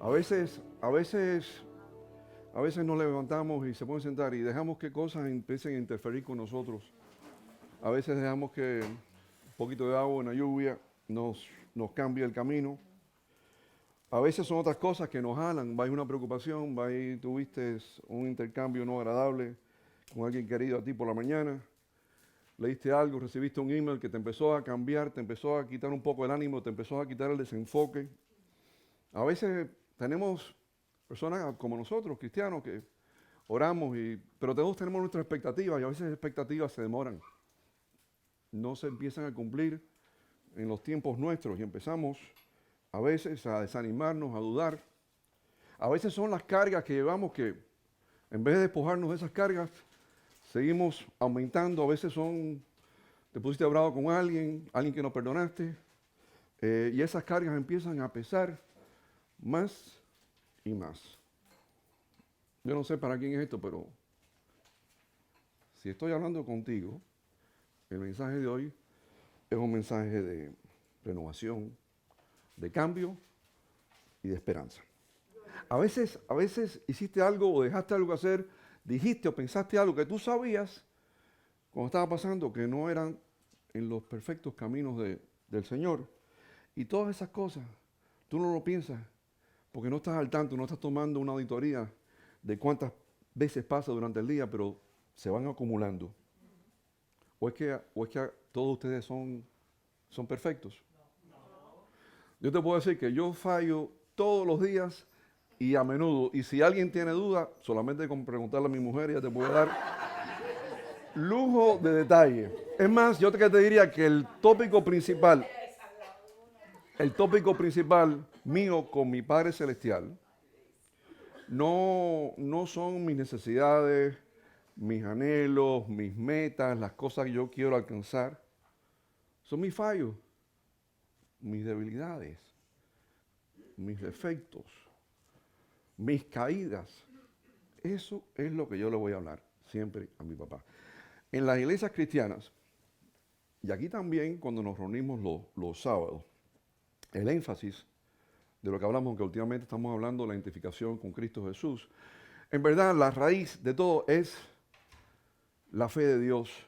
A veces, a veces, a veces nos levantamos y se pueden sentar y dejamos que cosas empiecen a interferir con nosotros. A veces dejamos que un poquito de agua, una lluvia, nos cambie el camino. A veces son otras cosas que nos jalan. Va a ir una preocupación, va a ir, tuviste un intercambio no agradable con alguien querido a ti por la mañana. Leíste algo, recibiste un email que te empezó a cambiar, te empezó a quitar un poco el ánimo, te empezó a quitar el desenfoque. A veces tenemos personas como nosotros, cristianos, que oramos, pero todos tenemos nuestras expectativas y a veces las expectativas se demoran. No se empiezan a cumplir en los tiempos nuestros y empezamos a veces a desanimarnos, a dudar. A veces son las cargas que llevamos que en vez de despojarnos de esas cargas, seguimos aumentando. A veces te pusiste bravo con alguien que no perdonaste, y esas cargas empiezan a pesar más y más. Yo no sé para quién es esto, pero si estoy hablando contigo, el mensaje de hoy es un mensaje de renovación, de cambio y de esperanza. A veces hiciste algo o dejaste algo hacer, dijiste o pensaste algo que tú sabías cuando estaba pasando que no eran en los perfectos caminos del Señor. Y todas esas cosas, tú no lo piensas porque no estás al tanto, no estás tomando una auditoría de cuántas veces pasa durante el día, pero se van acumulando. ¿O es que todos ustedes son perfectos? Yo te puedo decir que yo fallo todos los días y a menudo. Y si alguien tiene duda, solamente con preguntarle a mi mujer, ella te puede dar lujo de detalle. Es más, yo te diría que el tópico principal mío con mi Padre Celestial, no son mis necesidades, mis anhelos, mis metas, las cosas que yo quiero alcanzar. Son mis fallos, mis debilidades, mis defectos, mis caídas. Eso es lo que yo le voy a hablar siempre a mi papá. En las iglesias cristianas, y aquí también cuando nos reunimos los sábados, el énfasis de lo que hablamos, aunque últimamente estamos hablando de la identificación con Cristo Jesús, en verdad la raíz de todo es la fe de Dios,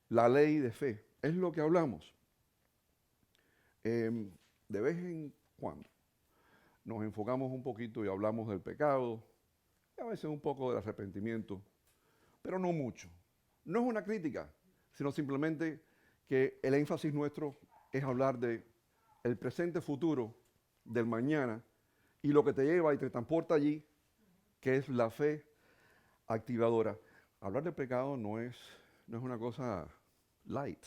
la ley de fe. Es lo que hablamos. De vez en cuando nos enfocamos un poquito y hablamos del pecado, y a veces un poco del arrepentimiento, pero no mucho. No es una crítica, sino simplemente que el énfasis nuestro es hablar de el presente futuro, del mañana, y lo que te lleva y te transporta allí, que es la fe activadora. Hablar de pecado no es una cosa light.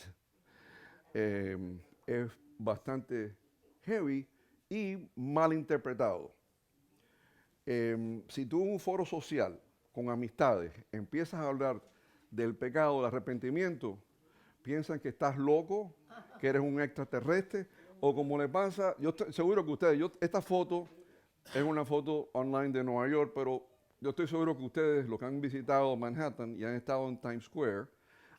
Es bastante heavy y mal interpretado. Si tú en un foro social con amistades empiezas a hablar del pecado, del arrepentimiento, piensan que estás loco, que eres un extraterrestre, o como le pasa, yo estoy seguro que ustedes, esta foto es una foto online de Nueva York, pero yo estoy seguro que ustedes, los que han visitado Manhattan y han estado en Times Square,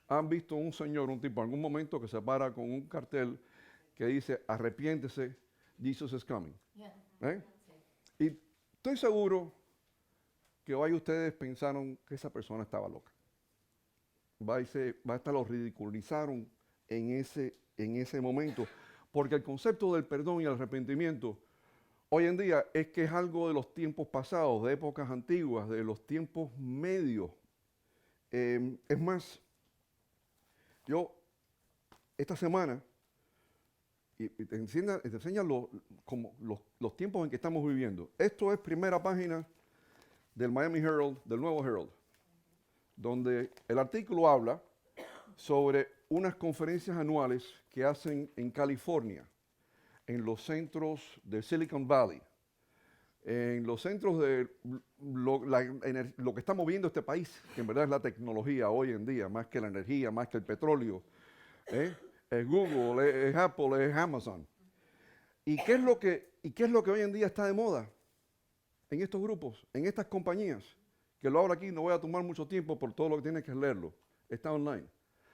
han visto un señor, un tipo, en algún momento que se para con un cartel que dice, arrepiéntese, Jesus is coming. ¿Eh? Y estoy seguro que hoy ustedes pensaron que esa persona estaba loca. Hasta lo ridiculizaron en ese momento, porque el concepto del perdón y el arrepentimiento hoy en día es que es algo de los tiempos pasados, de épocas antiguas, de los tiempos medios. Es más, yo esta semana, y te enseña como los tiempos en que estamos viviendo. Esto es primera página del Miami Herald, del Nuevo Herald, donde el artículo habla sobre unas conferencias anuales que hacen en California, en los centros de Silicon Valley, en los centros de lo que está moviendo este país, que en verdad es la tecnología hoy en día, más que la energía, más que el petróleo. Es Google, es Apple, es Amazon. ¿Y qué es lo que hoy en día está de moda en estos grupos, en estas compañías? Que lo hablo aquí, no voy a tomar mucho tiempo por todo lo que tienes que leerlo. Está online.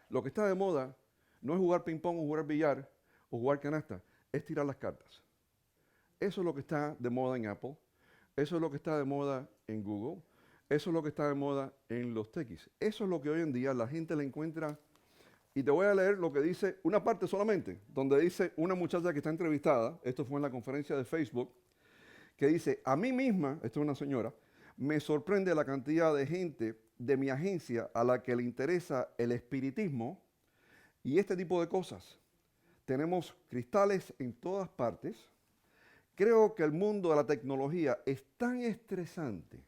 Lo que está de moda no es jugar ping-pong o jugar billar o jugar canasta, es tirar las cartas. Eso es lo que está de moda en Apple. Eso es lo que está de moda en Google. Eso es lo que está de moda en los techies. Eso es lo que hoy en día la gente le encuentra. Y te voy a leer lo que dice, una parte solamente, donde dice una muchacha que está entrevistada, esto fue en la conferencia de Facebook, que dice, a mí misma, esto es una señora, me sorprende la cantidad de gente de mi agencia a la que le interesa el espiritismo y este tipo de cosas. Tenemos cristales en todas partes. Creo que el mundo de la tecnología es tan estresante,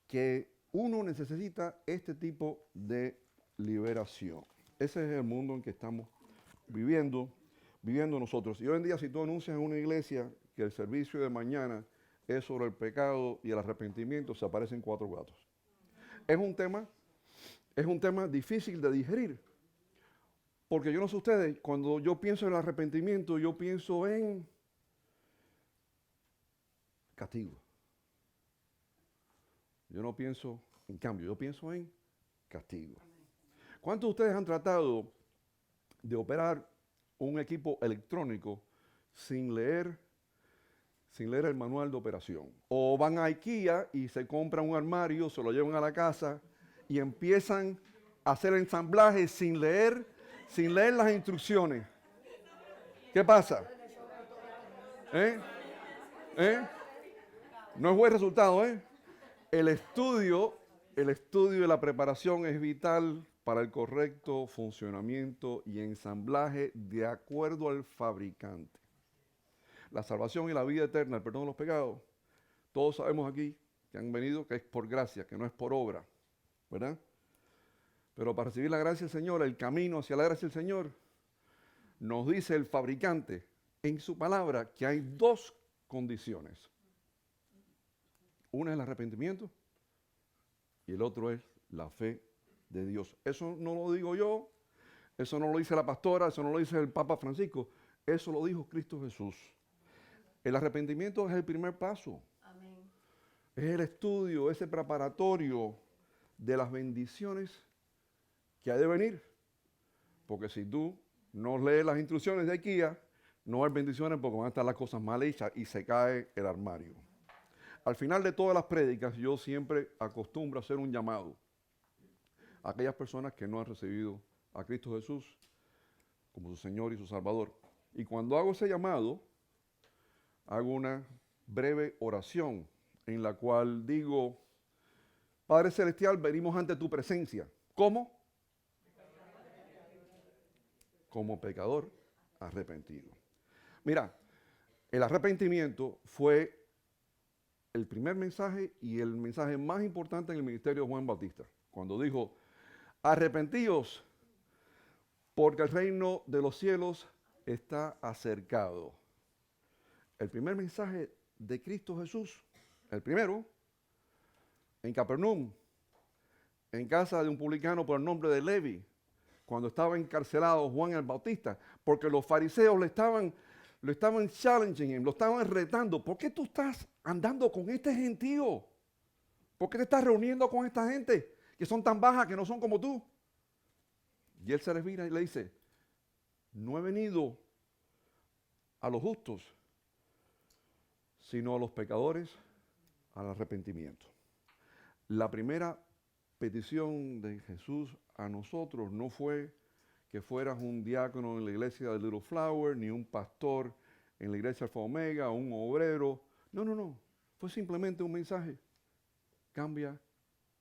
que uno necesita este tipo de liberación. Ese es el mundo en que estamos viviendo nosotros. Y hoy en día, si tú anuncias en una iglesia que el servicio de mañana es sobre el pecado y el arrepentimiento, se aparecen 4 gatos. Es un tema difícil de digerir. Porque yo no sé ustedes, cuando yo pienso en el arrepentimiento, yo pienso en castigo. Yo no pienso en cambio, yo pienso en castigo. ¿Cuántos de ustedes han tratado de operar un equipo electrónico sin leer el manual de operación? O van a IKEA y se compran un armario, se lo llevan a la casa y empiezan a hacer ensamblaje sin leer las instrucciones. ¿Qué pasa? No es buen resultado, El estudio y la preparación es vital para el correcto funcionamiento y ensamblaje de acuerdo al fabricante. La salvación y la vida eterna, el perdón de los pecados, todos sabemos aquí que han venido que es por gracia, que no es por obra, ¿verdad? Pero para recibir la gracia del Señor, el camino hacia la gracia del Señor, nos dice el fabricante en su palabra que hay 2 condiciones. Una es el arrepentimiento y el otro es la fe de Dios. Eso no lo digo yo, eso no lo dice la pastora, eso no lo dice el Papa Francisco, eso lo dijo Cristo Jesús. El arrepentimiento es el primer paso. Amén. Es el estudio, ese preparatorio de las bendiciones que ha de venir. Porque si tú no lees las instrucciones de IKEA, no hay bendiciones porque van a estar las cosas mal hechas y se cae el armario. Al final de todas las prédicas, yo siempre acostumbro a hacer un llamado a aquellas personas que no han recibido a Cristo Jesús como su Señor y su Salvador. Y cuando hago ese llamado, hago una breve oración en la cual digo, Padre Celestial, venimos ante tu presencia. ¿Cómo? Como pecador arrepentido. Mira, el arrepentimiento fue el primer mensaje y el mensaje más importante en el ministerio de Juan Bautista, cuando dijo, arrepentíos, porque el reino de los cielos está acercado. El primer mensaje de Cristo Jesús, el primero, en Capernaum, en casa de un publicano por el nombre de Levi, cuando estaba encarcelado Juan el Bautista, porque los fariseos lo estaban challenging, lo estaban retando. ¿Por qué tú estás andando con este gentío? ¿Por qué te estás reuniendo con esta gente que son tan bajas, que no son como tú? Y él se les mira y le dice, no he venido a los justos, sino a los pecadores al arrepentimiento. La primera petición de Jesús a nosotros no fue que fueras un diácono en la iglesia de Little Flower, ni un pastor en la iglesia Alfa Omega, o un obrero. No. Fue simplemente un mensaje. Cambia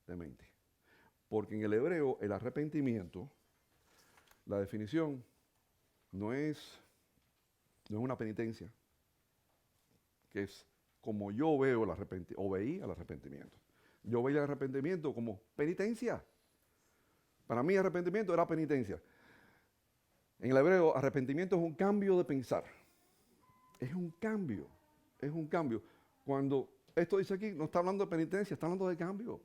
de mente. Porque en el hebreo el arrepentimiento, la definición no es una penitencia, que es como yo veo el arrepentimiento, o veía el arrepentimiento. Yo veía el arrepentimiento como penitencia. Para mí arrepentimiento era penitencia. En el hebreo, arrepentimiento es un cambio de pensar. Es un cambio. Cuando esto dice aquí, no está hablando de penitencia, está hablando de cambio.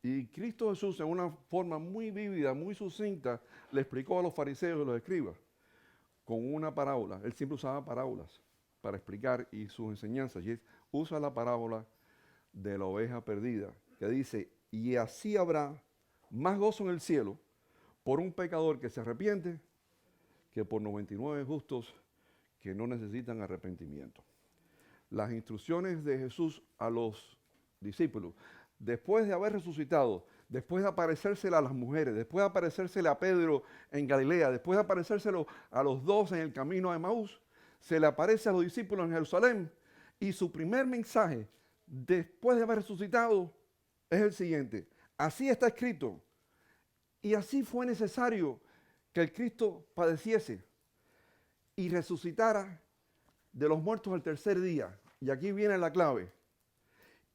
Y Cristo Jesús, en una forma muy vívida, muy sucinta, le explicó a los fariseos y los escribas con una parábola. Él siempre usaba parábolas para explicar y sus enseñanzas. Y él usa la parábola de la oveja perdida, que dice, y así habrá más gozo en el cielo por un pecador que se arrepiente que por 99 justos que no necesitan arrepentimiento. Las instrucciones de Jesús a los discípulos, después de haber resucitado, después de aparecérsele a las mujeres, después de aparecérsele a Pedro en Galilea, después de aparecérselo a los 12 en el camino a Emaús, se le aparece a los discípulos en Jerusalén y su primer mensaje, después de haber resucitado, es el siguiente: así está escrito, y así fue necesario que el Cristo padeciese y resucitara de los muertos al tercer día. Y aquí viene la clave: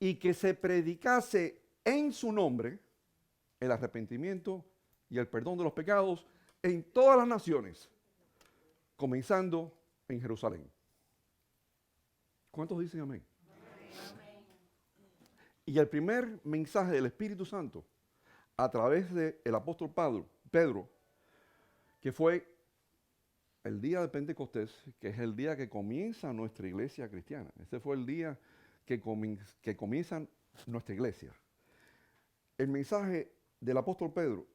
y que se predicase en su nombre el arrepentimiento y el perdón de los pecados en todas las naciones, comenzando en Jerusalén. ¿Cuántos dicen amén? Amén. Y el primer mensaje del Espíritu Santo, a través del apóstol Pedro, que fue el día de Pentecostés, que es el día que comienza nuestra iglesia cristiana. Ese fue el día que comienza nuestra iglesia. El mensaje del apóstol Pedro,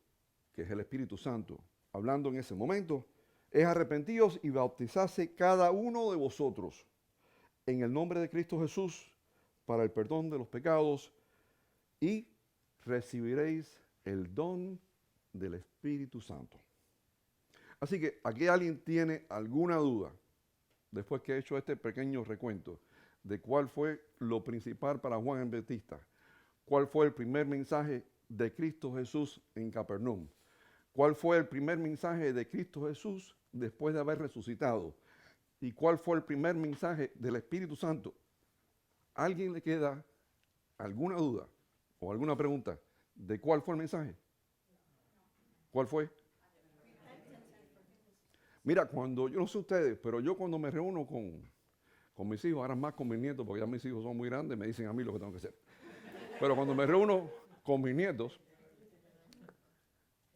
que es el Espíritu Santo, hablando en ese momento, es: arrepentíos y bautizase cada uno de vosotros en el nombre de Cristo Jesús para el perdón de los pecados y recibiréis el don del Espíritu Santo. Así que, ¿aquí alguien tiene alguna duda, después que he hecho este pequeño recuento, de cuál fue lo principal para Juan el Bautista? ¿Cuál fue el primer mensaje de Cristo Jesús en Capernaum? ¿Cuál fue el primer mensaje de Cristo Jesús después de haber resucitado? ¿Y cuál fue el primer mensaje del Espíritu Santo? ¿A alguien le queda alguna duda o alguna pregunta de cuál fue el mensaje? ¿Cuál fue? Mira, yo no sé ustedes, pero yo cuando me reúno con mis hijos, ahora más con mis nietos, porque ya mis hijos son muy grandes, me dicen a mí lo que tengo que hacer. Pero cuando me reúno con mis nietos,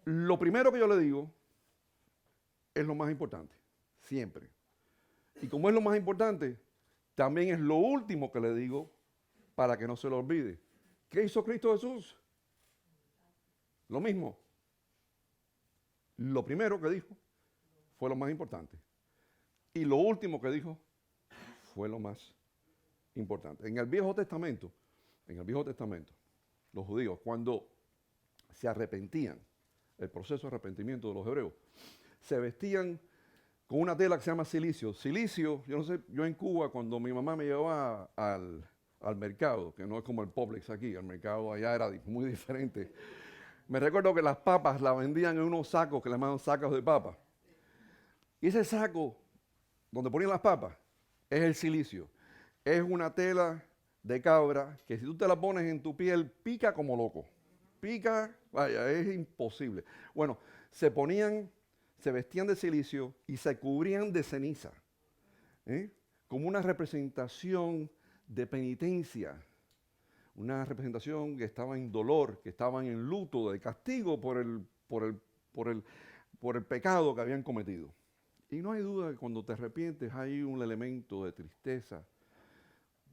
lo primero que yo le digo es lo más importante, siempre. Y como es lo más importante, también es lo último que le digo para que no se lo olvide. ¿Qué hizo Cristo Jesús? Lo mismo. Lo primero que dijo fue lo más importante. Y lo último que dijo fue lo más importante. En el Viejo Testamento, los judíos, cuando se arrepentían, el proceso de arrepentimiento de los hebreos, se vestían con una tela que se llama silicio. Silicio, yo no sé, yo en Cuba, cuando mi mamá me llevaba al mercado, que no es como el Publix aquí, el mercado allá era muy diferente. Me recuerdo que las papas las vendían en unos sacos que le llamaban sacos de papas. Y ese saco donde ponían las papas es el silicio. Es una tela de cabra que si tú te la pones en tu piel pica como loco. Pica, vaya, es imposible. Bueno, se vestían de silicio y se cubrían de ceniza, como una representación de penitencia, una representación que estaba en dolor, que estaban en luto, de castigo por el pecado que habían cometido. Y no hay duda que cuando te arrepientes hay un elemento de tristeza,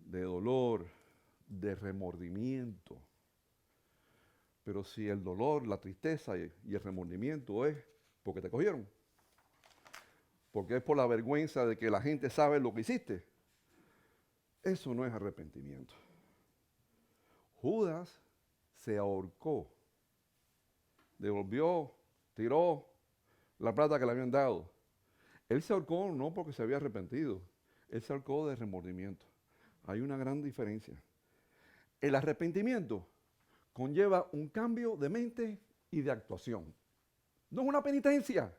de dolor, de remordimiento. Pero si el dolor, la tristeza y el remordimiento es porque te cogieron, porque es por la vergüenza de que la gente sabe lo que hiciste, eso no es arrepentimiento. Judas se ahorcó, devolvió, tiró la plata que le habían dado. Él se ahorcó no porque se había arrepentido, él se ahorcó de remordimiento. Hay una gran diferencia. El arrepentimiento conlleva un cambio de mente y de actuación. No es una penitencia.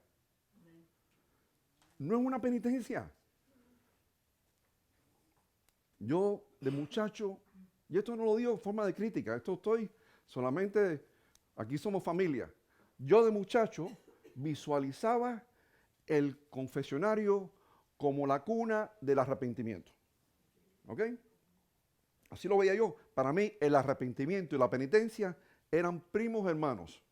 No es una penitencia. Yo de muchacho, y esto no lo digo en forma de crítica, esto estoy solamente, aquí somos familia. Yo de muchacho visualizaba el confesionario como la cuna del arrepentimiento. ¿Ok? Así lo veía yo. Para mí el arrepentimiento y la penitencia eran primos hermanos.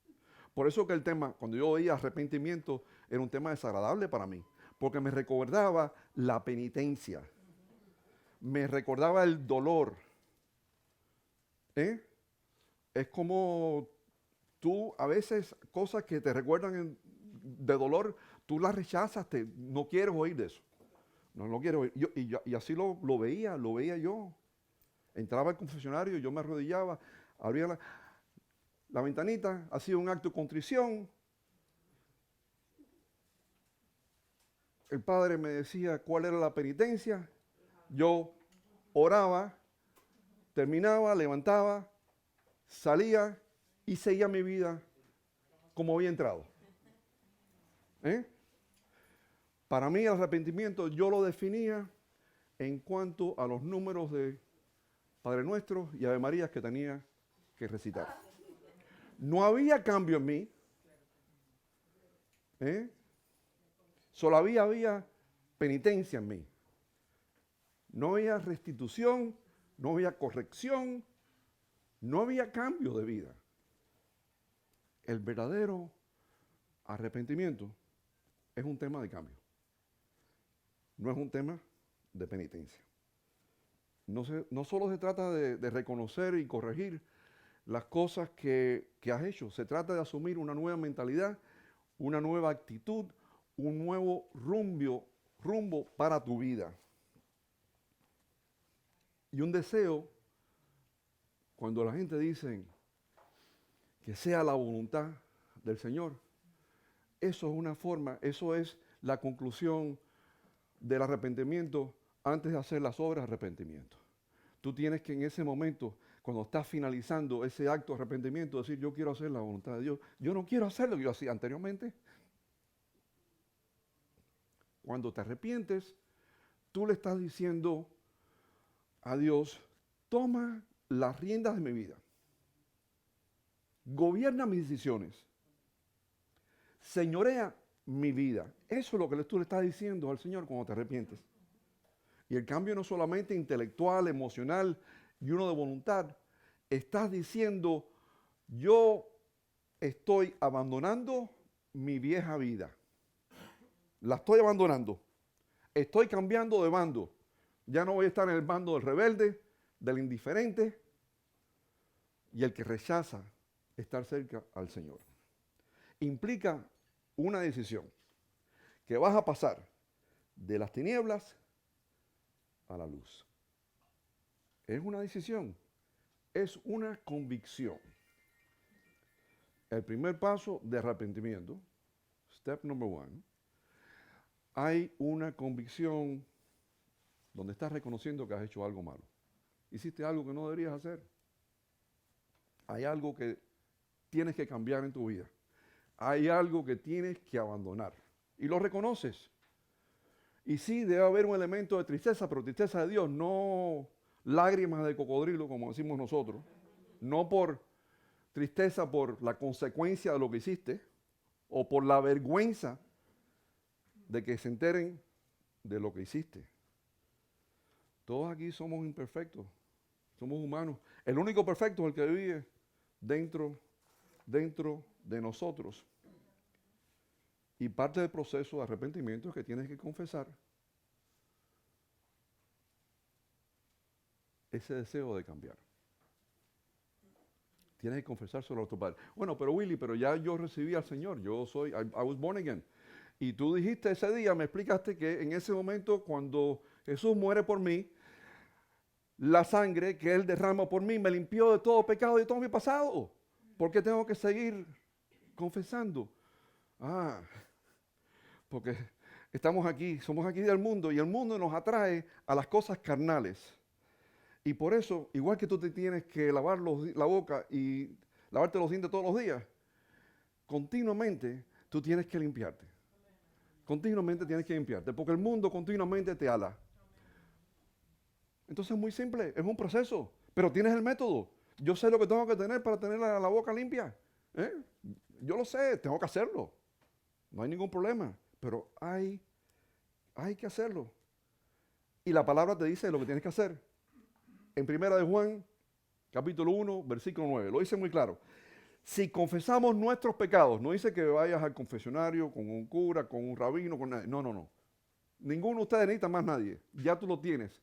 Por eso que el tema, cuando yo oía arrepentimiento, era un tema desagradable para mí, porque me recordaba la penitencia, me recordaba el dolor. Es como tú, a veces, cosas que te recuerdan de dolor, tú las rechazas, no quieres oír de eso. No lo quiero oír. Y así lo veía yo. Entraba al confesionario, yo me arrodillaba, abría la ventanita, hacía un acto de contrición. El padre me decía cuál era la penitencia. Yo oraba, terminaba, levantaba, salía y seguía mi vida como había entrado. Para mí el arrepentimiento yo lo definía en cuanto a los números de Padre Nuestro y Ave Marías que tenía que recitar. No había cambio en mí. Solo había penitencia en mí. No había restitución, no había corrección, no había cambio de vida. El verdadero arrepentimiento es un tema de cambio. No es un tema de penitencia. No solo se trata de reconocer y corregir las cosas que has hecho, se trata de asumir una nueva mentalidad, una nueva actitud, un nuevo rumbo para tu vida. Y un deseo, cuando la gente dice que sea la voluntad del Señor, eso es una forma, eso es la conclusión del arrepentimiento antes de hacer las obras de arrepentimiento. Tú tienes que en ese momento, cuando estás finalizando ese acto de arrepentimiento, decir, yo quiero hacer la voluntad de Dios. Yo no quiero hacer lo que yo hacía anteriormente. Cuando te arrepientes, tú le estás diciendo a Dios, toma las riendas de mi vida. Gobierna mis decisiones. Señorea mi vida. Eso es lo que tú le estás diciendo al Señor cuando te arrepientes. Y el cambio no solamente intelectual, emocional y uno de voluntad. Estás diciendo, yo estoy abandonando mi vieja vida. La estoy abandonando. Estoy cambiando de bando. Ya no voy a estar en el bando del rebelde, del indiferente y el que rechaza estar cerca al Señor. Implica una decisión, que vas a pasar de las tinieblas a la luz. Es una decisión, es una convicción. El primer paso de arrepentimiento, step number 1, hay una convicción donde estás reconociendo que has hecho algo malo. Hiciste algo que no deberías hacer. Hay algo que tienes que cambiar en tu vida. Hay algo que tienes que abandonar. Y lo reconoces. Y sí, debe haber un elemento de tristeza, pero tristeza de Dios, no lágrimas de cocodrilo, como decimos nosotros. No por tristeza por la consecuencia de lo que hiciste, o por la vergüenza de que se enteren de lo que hiciste. Todos aquí somos imperfectos, somos humanos. El único perfecto es el que vive dentro de nosotros. Y parte del proceso de arrepentimiento es que tienes que confesar ese deseo de cambiar. Tienes que confesárselo a tu padre. Bueno, pero Willy, pero ya yo recibí al Señor, I was born again. Y tú dijiste ese día, me explicaste que en ese momento cuando Jesús muere por mí, la sangre que Él derrama por mí me limpió de todo pecado y de todo mi pasado. ¿Por qué tengo que seguir confesando? Porque estamos aquí, somos aquí del mundo y el mundo nos atrae a las cosas carnales. Y por eso, igual que tú te tienes que lavar la boca y lavarte los dientes todos los días, continuamente tú tienes que limpiarte. Continuamente tienes que limpiarte, porque el mundo continuamente te ala. Entonces es muy simple, es un proceso, pero tienes el método. Yo sé lo que tengo que tener para tener la boca limpia. Yo lo sé, tengo que hacerlo. No hay ningún problema, pero hay que hacerlo. Y la palabra te dice lo que tienes que hacer. En 1 de Juan, capítulo 1, versículo 9, lo dice muy claro. Si confesamos nuestros pecados, no dice que vayas al confesionario con un cura, con un rabino, con nadie. No. Ninguno de ustedes necesita más nadie. Ya tú lo tienes.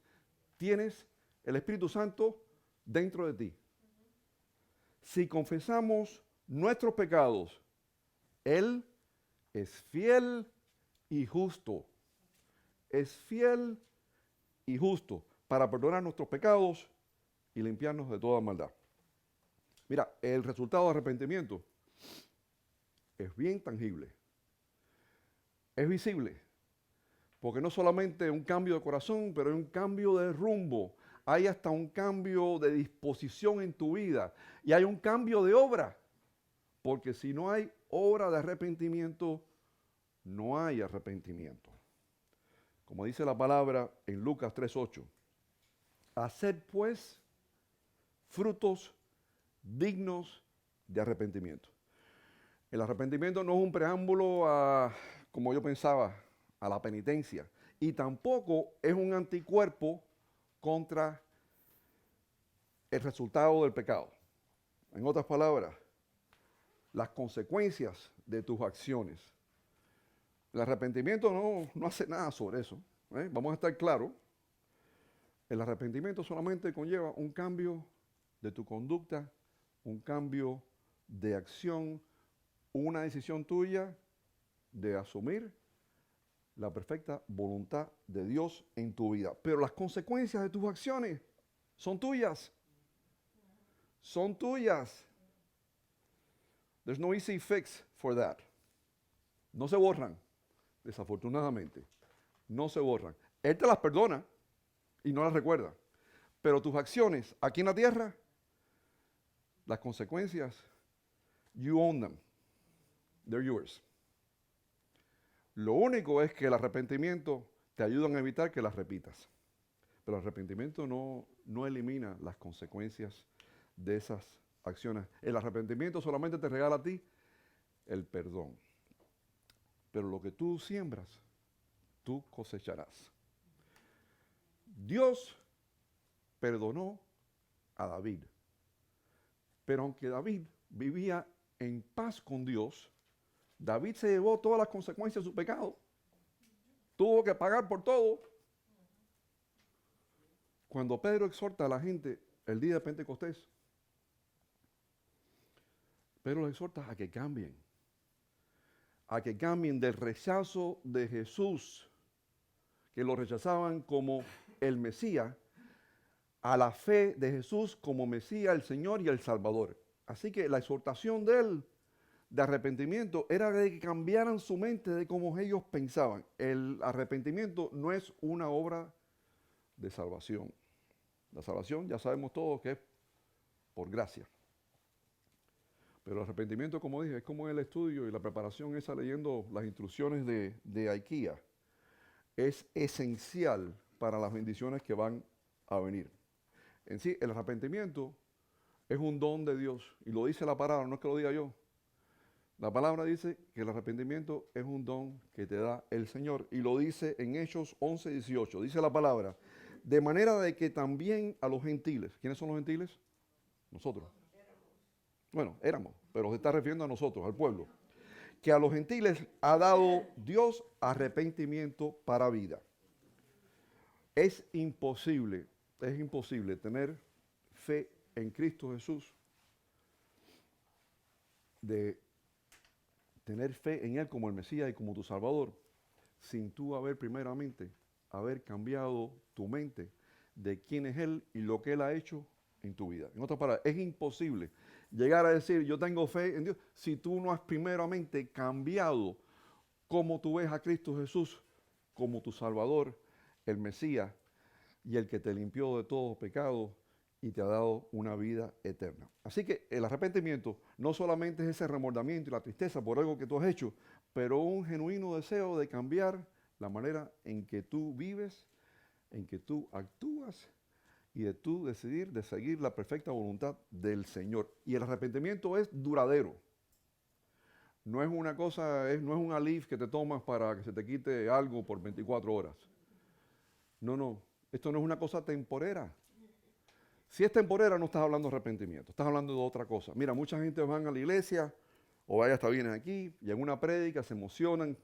Tienes el Espíritu Santo dentro de ti. Si confesamos nuestros pecados, Él es fiel y justo. es fiel y justo para perdonar nuestros pecados y limpiarnos de toda maldad. Mira, el resultado de arrepentimiento es bien tangible, es visible, porque no solamente un cambio de corazón, pero hay un cambio de rumbo, hay hasta un cambio de disposición en tu vida y hay un cambio de obra, porque si no hay obra de arrepentimiento, no hay arrepentimiento. Como dice la palabra en Lucas 3:8, haced pues frutos dignos de arrepentimiento. El arrepentimiento no es un preámbulo como yo pensaba, a la penitencia. Y tampoco es un anticuerpo contra el resultado del pecado. En otras palabras, las consecuencias de tus acciones. El arrepentimiento no hace nada sobre eso. Vamos a estar claros. El arrepentimiento solamente conlleva un cambio de tu conducta, un cambio de acción, una decisión tuya de asumir la perfecta voluntad de Dios en tu vida. Pero las consecuencias de tus acciones son tuyas. Son tuyas. There's no easy fix for that. No se borran, desafortunadamente. No se borran. Él te las perdona y no las recuerda. Pero tus acciones aquí en la tierra, las consecuencias, you own them. They're yours. Lo único es que el arrepentimiento te ayuda a evitar que las repitas. Pero el arrepentimiento no elimina las consecuencias de esas acciones. El arrepentimiento solamente te regala a ti el perdón. Pero lo que tú siembras, tú cosecharás. Dios perdonó a David. Pero aunque David vivía en paz con Dios, David se llevó todas las consecuencias de su pecado. Tuvo que pagar por todo. Cuando Pedro exhorta a la gente el día de Pentecostés, Pedro les exhorta a que cambien del rechazo de Jesús, que lo rechazaban como el Mesías, a la fe de Jesús como Mesías, el Señor y el Salvador. Así que la exhortación de él de arrepentimiento era de que cambiaran su mente de cómo ellos pensaban. El arrepentimiento no es una obra de salvación. La salvación ya sabemos todos que es por gracia. Pero el arrepentimiento, como dije, es como el estudio y la preparación esa leyendo las instrucciones de IKEA. Es esencial para las bendiciones que van a venir. En sí, el arrepentimiento es un don de Dios. Y lo dice la palabra, no es que lo diga yo. La palabra dice que el arrepentimiento es un don que te da el Señor. Y lo dice en Hechos 11:18. Dice la palabra, de manera de que también a los gentiles. ¿Quiénes son los gentiles? Nosotros. Bueno, éramos, pero se está refiriendo a nosotros, al pueblo. Que a los gentiles ha dado Dios arrepentimiento para vida. Es imposible tener fe en Cristo Jesús, de tener fe en Él como el Mesías y como tu Salvador, sin tú haber cambiado tu mente de quién es Él y lo que Él ha hecho en tu vida. En otras palabras, es imposible llegar a decir yo tengo fe en Dios si tú no has primeramente cambiado cómo tú ves a Cristo Jesús como tu Salvador, el Mesías y el que te limpió de todo pecado y te ha dado una vida eterna. Así que el arrepentimiento no solamente es ese remordimiento y la tristeza por algo que tú has hecho, pero un genuino deseo de cambiar la manera en que tú vives, en que tú actúas y de tú decidir de seguir la perfecta voluntad del Señor. Y el arrepentimiento es duradero. No es una cosa, no es un alif que te tomas para que se te quite algo por 24 horas. No. Esto no es una cosa temporera. Si es temporera, no estás hablando de arrepentimiento, estás hablando de otra cosa. Mira, mucha gente van a la iglesia, o vaya hasta vienen aquí, y en una prédica se emocionan,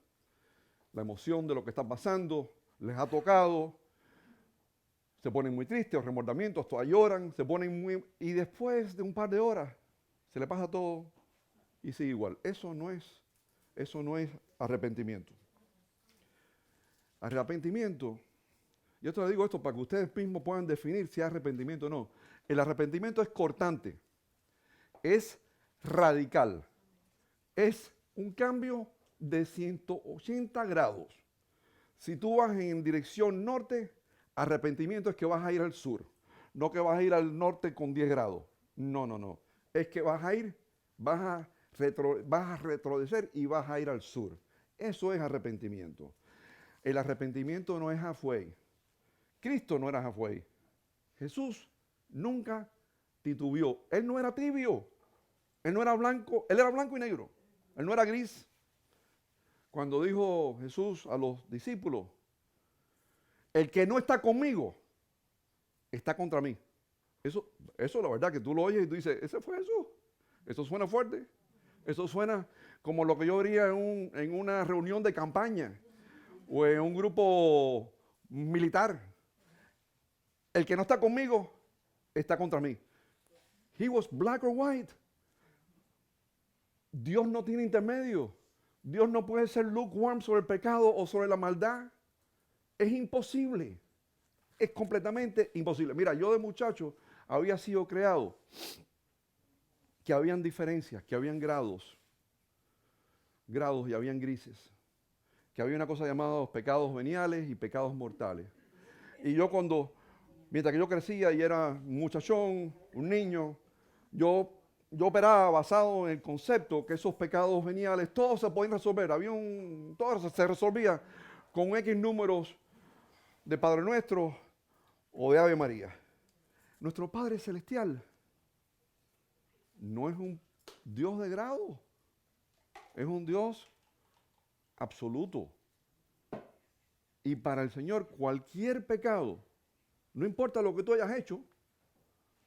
la emoción de lo que está pasando, les ha tocado, se ponen muy tristes, o remordimientos, hasta lloran, y después de un par de horas, se le pasa todo y sigue igual. Eso no es arrepentimiento. Arrepentimiento. Yo te digo esto para que ustedes mismos puedan definir si hay arrepentimiento o no. El arrepentimiento es cortante, es radical, es un cambio de 180 grados. Si tú vas en dirección norte, arrepentimiento es que vas a ir al sur, no que vas a ir al norte con 10 grados. No, no, no. Es que vas a retroceder y vas a ir al sur. Eso es arrepentimiento. El arrepentimiento no es halfway. Cristo no era halfway. Jesús nunca titubeó. Él no era tibio. Él no era blanco. Él era blanco y negro. Él no era gris. Cuando dijo Jesús a los discípulos, el que no está conmigo, está contra mí. Eso la verdad que tú lo oyes y tú dices, ese fue Jesús. Eso suena fuerte. Eso suena como lo que yo diría en una reunión de campaña o en un grupo militar. El que no está conmigo, está contra mí. He was black or white. Dios no tiene intermedio. Dios no puede ser lukewarm sobre el pecado o sobre la maldad. Es imposible. Es completamente imposible. Mira, yo de muchacho había sido creado que habían diferencias, que habían grados y habían grises. Que había una cosa llamada pecados veniales y pecados mortales. Y yo mientras que yo crecía y era un muchachón, un niño, yo operaba basado en el concepto que esos pecados veniales, todos se podían resolver. Todo se resolvía con X números de Padre Nuestro o de Ave María. Nuestro Padre Celestial no es un Dios de grado, es un Dios absoluto. Y para el Señor cualquier pecado, no importa lo que tú hayas hecho,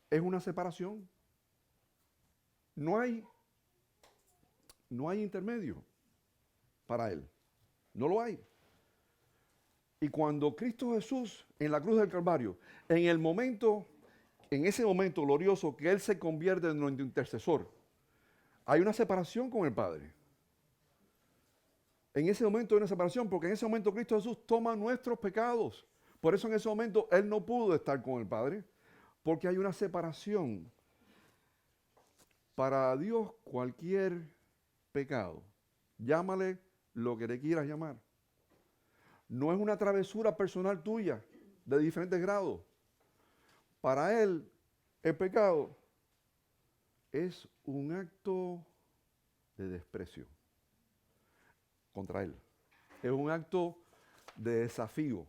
es una separación. No hay intermedio para Él. No lo hay. Y cuando Cristo Jesús en la cruz del Calvario, en ese momento glorioso que Él se convierte en nuestro intercesor, hay una separación con el Padre. En ese momento hay una separación porque en ese momento Cristo Jesús toma nuestros pecados. Por eso en ese momento Él no pudo estar con el Padre, porque hay una separación. Para Dios cualquier pecado, llámale lo que le quieras llamar, no es una travesura personal tuya de diferentes grados. Para Él el pecado es un acto de desprecio contra Él. Es un acto de desafío.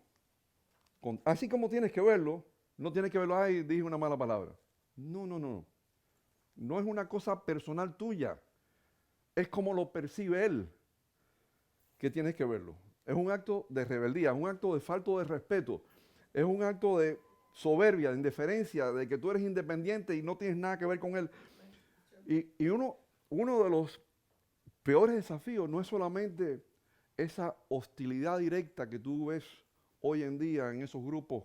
Así como tienes que verlo, no tienes que verlo, ay, dije una mala palabra. No, no, no. No es una cosa personal tuya. Es como lo percibe Él que tienes que verlo. Es un acto de rebeldía, es un acto de falta de respeto, es un acto de soberbia, de indiferencia, de que tú eres independiente y no tienes nada que ver con Él. Y uno de los peores desafíos no es solamente esa hostilidad directa que tú ves hoy en día en esos grupos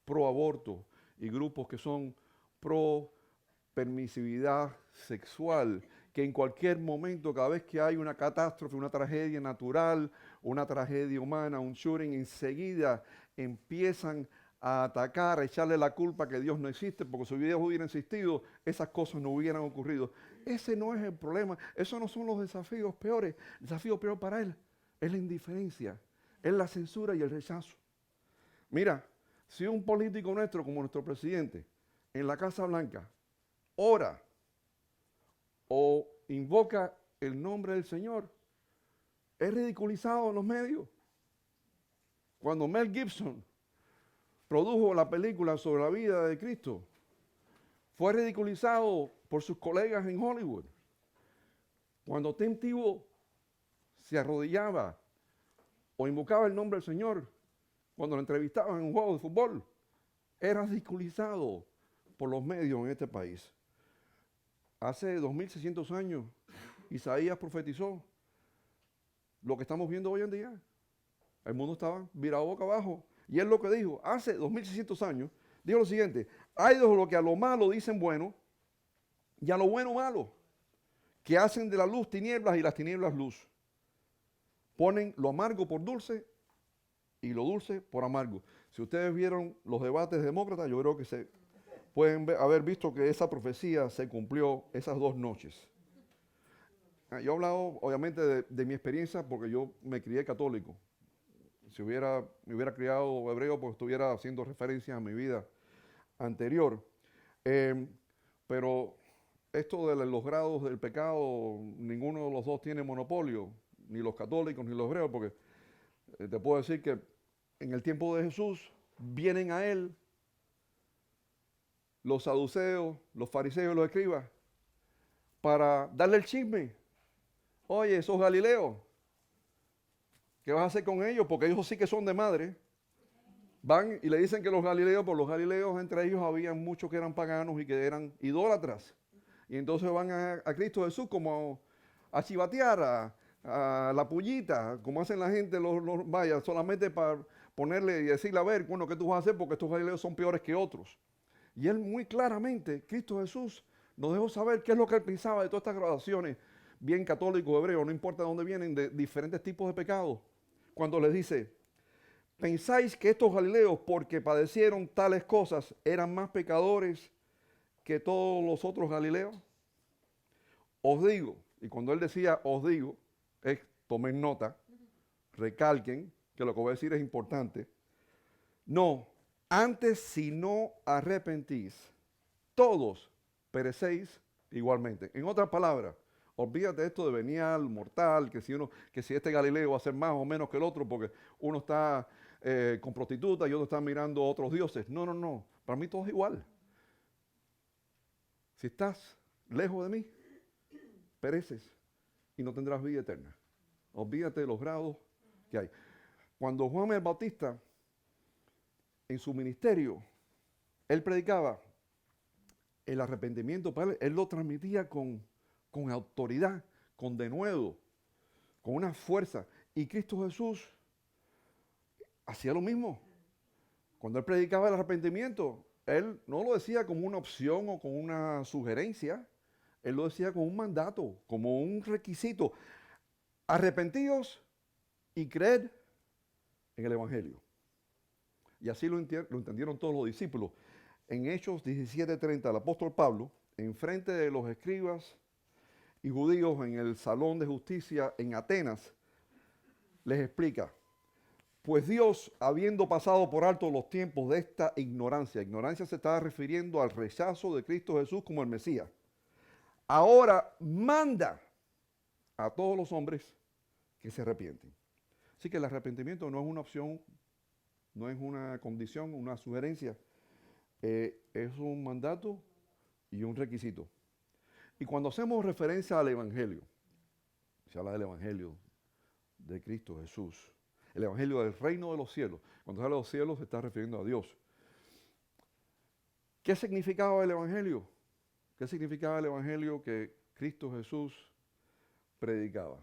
pro aborto y grupos que son pro permisividad sexual, que en cualquier momento, cada vez que hay una catástrofe, una tragedia natural, una tragedia humana, un shooting, enseguida empiezan a atacar, a echarle la culpa que Dios no existe, porque si Dios hubiera existido, esas cosas no hubieran ocurrido. Ese no es el problema, esos no son los desafíos peores. El desafío peor para Él es la indiferencia, es la censura y el rechazo. Mira, si un político nuestro, como nuestro presidente, en la Casa Blanca, ora o invoca el nombre del Señor, es ridiculizado en los medios. Cuando Mel Gibson produjo la película sobre la vida de Cristo, fue ridiculizado por sus colegas en Hollywood. Cuando Tim Tebow se arrodillaba o invocaba el nombre del Señor, cuando lo entrevistaban en un juego de fútbol, era ridiculizado por los medios en este país. Hace 2600 años, Isaías profetizó lo que estamos viendo hoy en día. El mundo estaba virado boca abajo. Y él lo que dijo, hace 2600 años, dijo lo siguiente: hay de los que a lo malo dicen bueno y a lo bueno malo, que hacen de la luz tinieblas y las tinieblas luz. Ponen lo amargo por dulce y lo dulce por amargo. Si ustedes vieron los debates demócratas, yo creo que se pueden haber visto que esa profecía se cumplió esas 2 noches. Yo he hablado, obviamente, de mi experiencia porque yo me crié católico. Si me hubiera criado hebreo, pues estuviera haciendo referencia a mi vida anterior. Pero esto de los grados del pecado, ninguno de los dos tiene monopolio, ni los católicos ni los hebreos, porque te puedo decir que en el tiempo de Jesús vienen a él los saduceos, los fariseos y los escribas para darle el chisme. Oye, esos galileos, ¿qué vas a hacer con ellos? Porque ellos sí que son de madre. Van y le dicen que los galileos, por los galileos entre ellos había muchos que eran paganos y que eran idólatras. Y entonces van a Cristo Jesús como a chivatear, a la pullita, como hacen la gente, vaya, solamente para ponerle y decirle, a ver, bueno, ¿qué tú vas a hacer? Porque estos galileos son peores que otros. Y él muy claramente, Cristo Jesús, nos dejó saber qué es lo que él pensaba de todas estas graduaciones, bien católico, hebreo, no importa de dónde vienen, de diferentes tipos de pecados. Cuando les dice, ¿pensáis que estos galileos, porque padecieron tales cosas, eran más pecadores que todos los otros galileos? Os digo, y cuando él decía os digo, tomen nota, recalquen que lo que voy a decir es importante. No, antes si no arrepentís, todos perecéis igualmente. En otras palabras, olvídate de esto de venial, mortal, que si este Galileo va a ser más o menos que el otro, porque uno está con prostitutas y otro está mirando a otros dioses. No, no, no. Para mí todo es igual. Si estás lejos de mí, pereces y no tendrás vida eterna. Olvídate de los grados que hay. Cuando Juan el Bautista, en su ministerio, él predicaba el arrepentimiento para él lo transmitía con autoridad, con denuedo, con una fuerza. Y Cristo Jesús hacía lo mismo. Cuando él predicaba el arrepentimiento, él no lo decía como una opción o como una sugerencia, él lo decía como un mandato, como un requisito. Arrepentíos y creed en el Evangelio. Y así lo entendieron todos los discípulos. En Hechos 17:30, el apóstol Pablo, enfrente de los escribas y judíos en el salón de justicia en Atenas, les explica, pues Dios, habiendo pasado por alto los tiempos de esta ignorancia se estaba refiriendo al rechazo de Cristo Jesús como el Mesías, ahora manda a todos los hombres que se arrepienten. Así que el arrepentimiento no es una opción, no es una condición, una sugerencia, es un mandato y un requisito. Y cuando hacemos referencia al Evangelio, se habla del Evangelio de Cristo Jesús, el Evangelio del reino de los cielos. Cuando se habla de los cielos se está refiriendo a Dios. ¿Qué significaba el Evangelio? ¿Qué significaba el Evangelio que Cristo Jesús predicaba?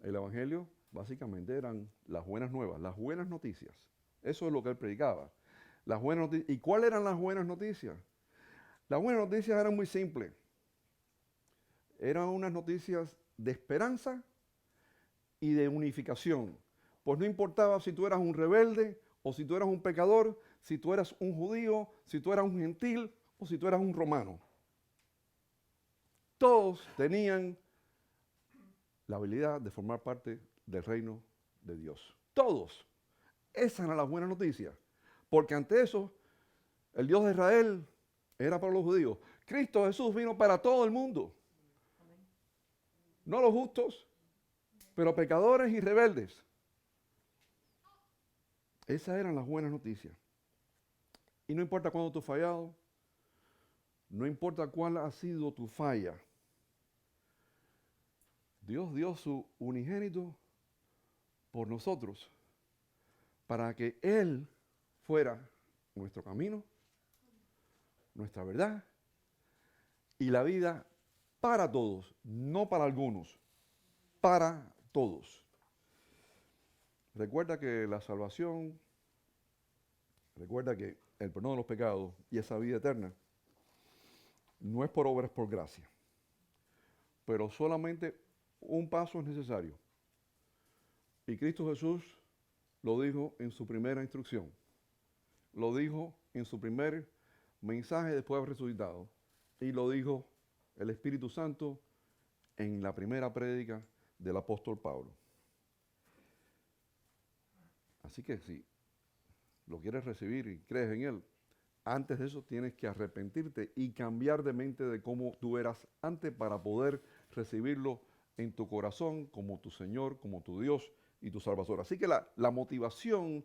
El Evangelio básicamente eran las buenas nuevas, las buenas noticias. Eso es lo que él predicaba. Las buenas noticias. ¿Y cuáles eran las buenas noticias? Las buenas noticias eran muy simples. Eran unas noticias de esperanza y de unificación. Pues no importaba si tú eras un rebelde o si tú eras un pecador, si tú eras un judío, si tú eras un gentil o si tú eras un romano. Todos tenían la habilidad de formar parte del reino de Dios. Todos. Esas eran las buenas noticias. Porque ante eso, el Dios de Israel era para los judíos. Cristo Jesús vino para todo el mundo. No los justos, pero pecadores y rebeldes. Esas eran las buenas noticias. Y no importa cuándo tú has fallado, no importa cuál ha sido tu falla, Dios dio su unigénito por nosotros para que Él fuera nuestro camino, nuestra verdad y la vida para todos, no para algunos, para todos. Recuerda que la salvación, recuerda que el perdón de los pecados y esa vida eterna no es por obra, es por gracia. Pero solamente un paso es necesario. Y Cristo Jesús lo dijo en su primera instrucción. Lo dijo en su primer mensaje después de haber resucitado. Y lo dijo el Espíritu Santo en la primera prédica del apóstol Pablo. Así que si lo quieres recibir y crees en Él, antes de eso tienes que arrepentirte y cambiar de mente de cómo tú eras antes para poder recibirlo en tu corazón como tu Señor, como tu Dios y tu Salvador. Así que la motivación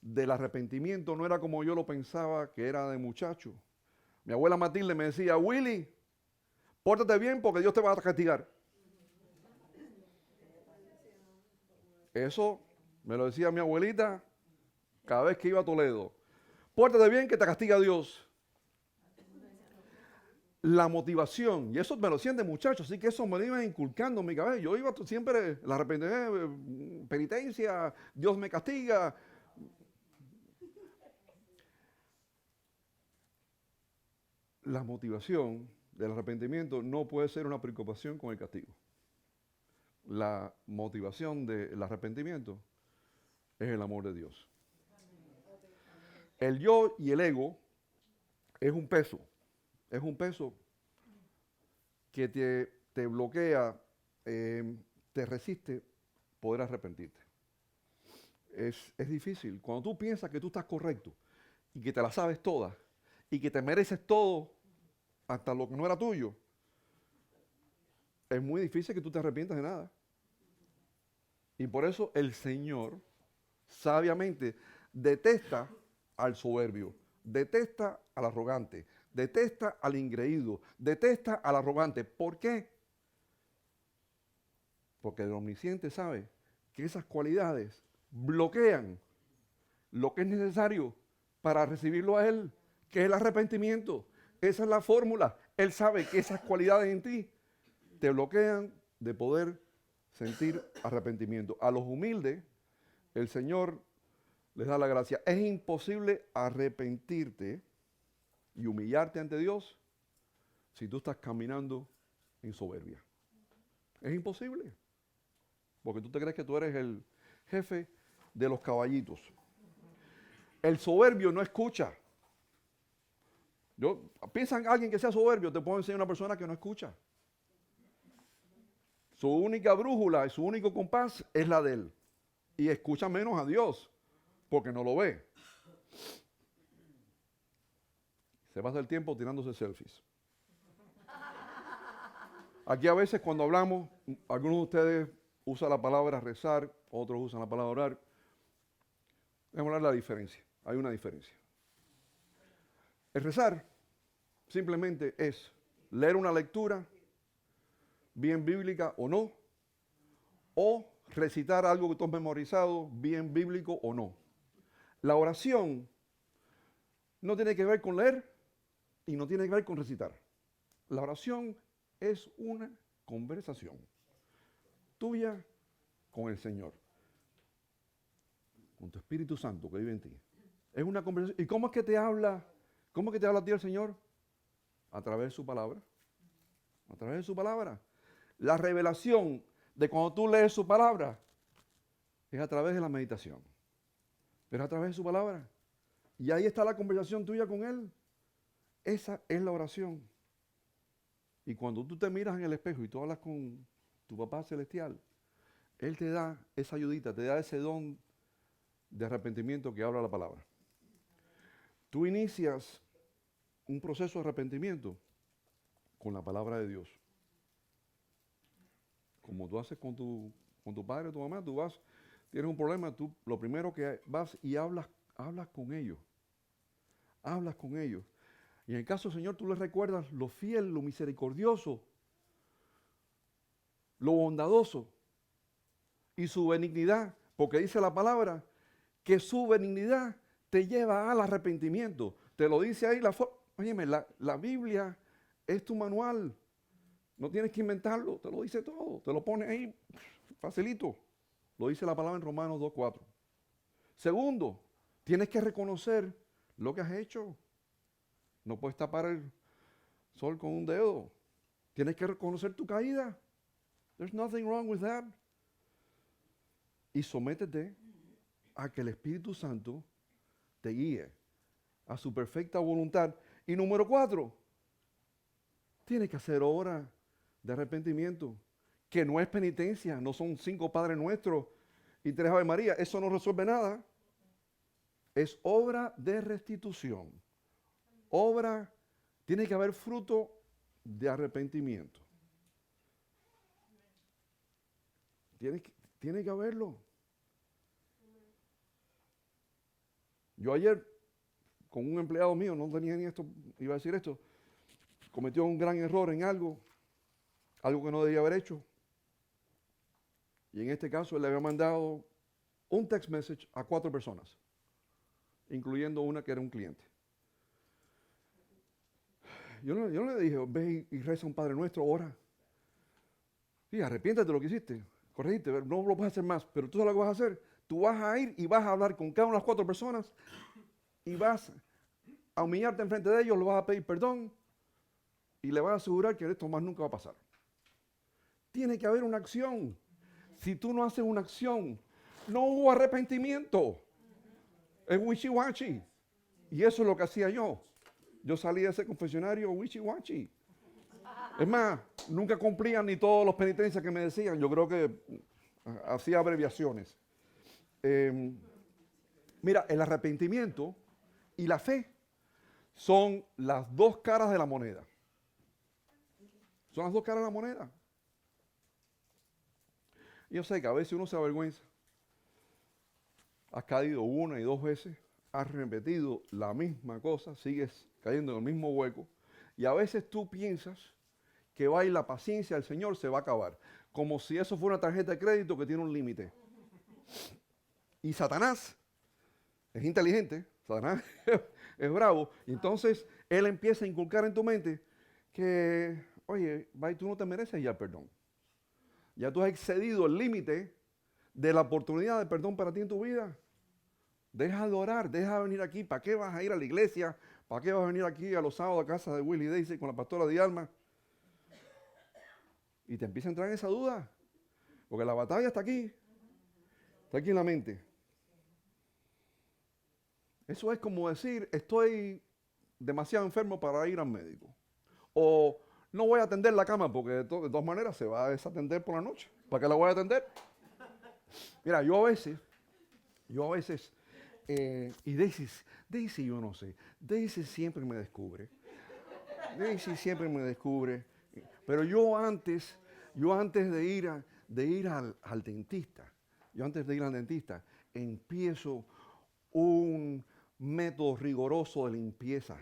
del arrepentimiento no era como yo lo pensaba que era de muchacho. Mi abuela Matilde me decía, Willy, pórtate bien porque Dios te va a castigar. Eso me lo decía mi abuelita cada vez que iba a Toledo. Pórtate bien que te castiga Dios. La motivación, y eso me lo siente muchachos, así que eso me lo iba inculcando en mi cabeza. Yo iba siempre, la arrepentimiento, penitencia, Dios me castiga. La motivación del arrepentimiento no puede ser una preocupación con el castigo. La motivación del arrepentimiento es el amor de Dios. El yo y el ego es un peso que te bloquea, te resiste poder arrepentirte. Es difícil. Cuando tú piensas que tú estás correcto y que te la sabes toda y que te mereces todo, hasta lo que no era tuyo, es muy difícil que tú te arrepientas de nada. Y por eso el Señor sabiamente detesta al soberbio, detesta al arrogante, detesta al ingreído, detesta al arrogante. ¿Por qué? Porque el omnisciente sabe que esas cualidades bloquean lo que es necesario para recibirlo a Él, que es el arrepentimiento. Esa es la fórmula. Él sabe que esas cualidades en ti te bloquean de poder sentir arrepentimiento. A los humildes, el Señor les da la gracia. Es imposible arrepentirte y humillarte ante Dios si tú estás caminando en soberbia. Es imposible. Porque tú te crees que tú eres el jefe de los caballitos. El soberbio no escucha. Piensa en alguien que sea soberbio, te puedo enseñar una persona que no escucha. Su única brújula y su único compás es la de él. Y escucha menos a Dios, porque no lo ve. Se pasa el tiempo tirándose selfies. Aquí a veces cuando hablamos, algunos de ustedes usan la palabra rezar, otros usan la palabra orar. Vamos a hablar de la diferencia. Hay una diferencia. El rezar simplemente es leer una lectura, bien bíblica o no, o recitar algo que tú has memorizado, bien bíblico o no. La oración no tiene que ver con leer y no tiene que ver con recitar. La oración es una conversación tuya con el Señor, con tu Espíritu Santo que vive en ti. Es una conversación. ¿Y cómo es que te habla? ¿Cómo es que te habla a ti el Señor? A través de su palabra. A través de su palabra. La revelación de cuando tú lees su palabra es a través de la meditación. Pero a través de su palabra. Y ahí está la conversación tuya con Él. Esa es la oración. Y cuando tú te miras en el espejo y tú hablas con tu papá celestial, Él te da esa ayudita, te da ese don de arrepentimiento que habla la palabra. Tú inicias un proceso de arrepentimiento con la palabra de Dios. Como tú haces con tu padre o tu mamá, tú vas, tienes un problema, tú lo primero que vas y hablas con ellos. Hablas con ellos. Y en el caso del Señor, tú les recuerdas lo fiel, lo misericordioso, lo bondadoso y su benignidad, porque dice la palabra que su benignidad te lleva al arrepentimiento. Te lo dice ahí óyeme, la Biblia es tu manual. No tienes que inventarlo, te lo dice todo, te lo pone ahí facilito. Lo dice la palabra en Romanos 2:4. Segundo, tienes que reconocer lo que has hecho. No puedes tapar el sol con un dedo. Tienes que reconocer tu caída. There's nothing wrong with that. Y sométete a que el Espíritu Santo te guíe a su perfecta voluntad. Y número 4, tienes que hacer obra de arrepentimiento, que no es penitencia, no son 5 Padres Nuestros y 3 Ave María, eso no resuelve nada. Es obra de restitución. Obra, tiene que haber fruto de arrepentimiento. Tiene que haberlo. Yo ayer, con un empleado mío, no tenía ni esto, iba a decir esto, cometió un gran error en algo que no debía haber hecho. Y en este caso, él le había mandado un text message a 4 personas, incluyendo una que era un cliente. Yo no le dije, ve y reza un Padre Nuestro, ora. Sí, arrepiéntate de lo que hiciste, corregiste, no lo puedes hacer más, pero tú sabes lo que vas a hacer. Tú vas a ir y vas a hablar con cada una de las 4 personas y vas a humillarte enfrente de ellos, le vas a pedir perdón y le vas a asegurar que esto más nunca va a pasar. Tiene que haber una acción. Si tú no haces una acción, no hubo arrepentimiento. Es wichi-wachi. Y eso es lo que hacía yo. Yo salía de ese confesionario wichi-wachi. Es más, nunca cumplía ni todos los penitencias que me decían. Yo creo que hacía abreviaciones. Mira, el arrepentimiento y la fe son las 2 caras de la moneda. Son las 2 caras de la moneda. Yo sé que a veces uno se avergüenza. Has caído 1 y 2 veces, has repetido la misma cosa, sigues cayendo en el mismo hueco. Y a veces tú piensas que va y la paciencia del Señor se va a acabar. Como si eso fuera una tarjeta de crédito que tiene un límite. Y Satanás es inteligente, Satanás es bravo. Y entonces él empieza a inculcar en tu mente que, oye, va y tú no te mereces ya el perdón. Ya tú has excedido el límite de la oportunidad de perdón para ti en tu vida. Deja de orar, deja de venir aquí. ¿Para qué vas a ir a la iglesia? ¿Para qué vas a venir aquí a los sábados a casa de Willie Daisy con la pastora Dialma? Y te empieza a entrar en esa duda. Porque la batalla está aquí en la mente. Eso es como decir, estoy demasiado enfermo para ir al médico. O no voy a atender la cama porque de todas maneras se va a desatender por la noche. ¿Para qué la voy a atender? Mira, yo a veces, y Daisy yo no sé, Daisy siempre me descubre. Pero yo antes de ir al dentista, empiezo un método riguroso de limpieza.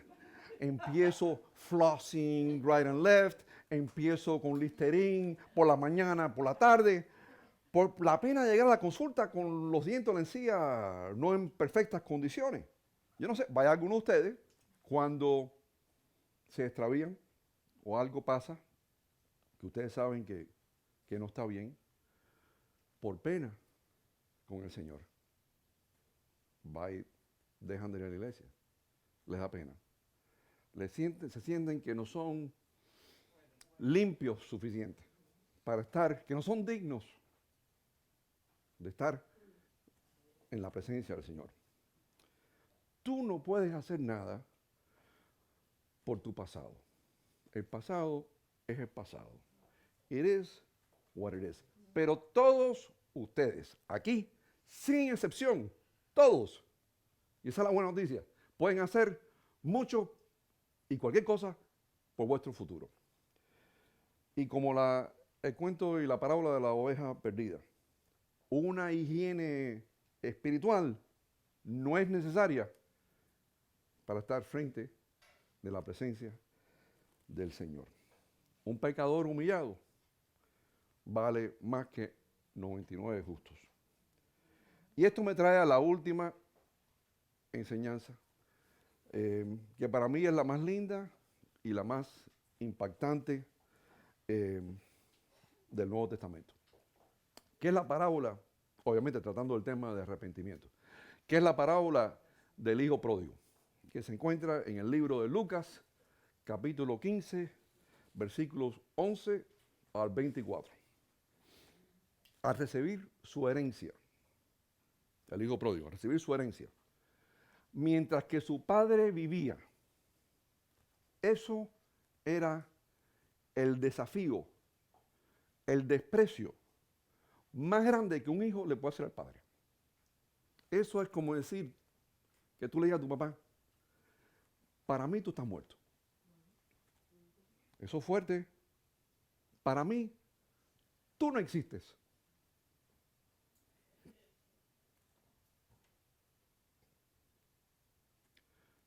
Empiezo flossing right and left, empiezo con Listerine por la mañana, por la tarde, por la pena de llegar a la consulta con los dientes de la encía no en perfectas condiciones. Yo no sé, vaya alguno de ustedes, cuando se extravían o algo pasa, que ustedes saben que no está bien, por pena con el Señor, va y dejan de ir a la iglesia. Les da pena. Se sienten que no son limpios suficientes para estar, que no son dignos de estar en la presencia del Señor. Tú no puedes hacer nada por tu pasado. El pasado es el pasado. It is what it is. Pero todos ustedes, aquí, sin excepción, todos, y esa es la buena noticia, pueden hacer mucho y cualquier cosa por vuestro futuro. Y como el cuento y la parábola de la oveja perdida, una higiene espiritual no es necesaria para estar frente de la presencia del Señor. Un pecador humillado vale más que 99 justos. Y esto me trae a la última enseñanza, que para mí es la más linda y la más impactante del Nuevo Testamento, que es la parábola, obviamente tratando el tema de arrepentimiento, que es la parábola del hijo pródigo, que se encuentra en el libro de Lucas, capítulo 15, versículos 11 al 24. Al recibir su herencia, el hijo pródigo, a recibir su herencia, mientras que su padre vivía. Eso era el desafío, el desprecio más grande que un hijo le puede hacer al padre. Eso es como decir que tú le digas a tu papá, para mí tú estás muerto. Eso es fuerte. Para mí, tú no existes.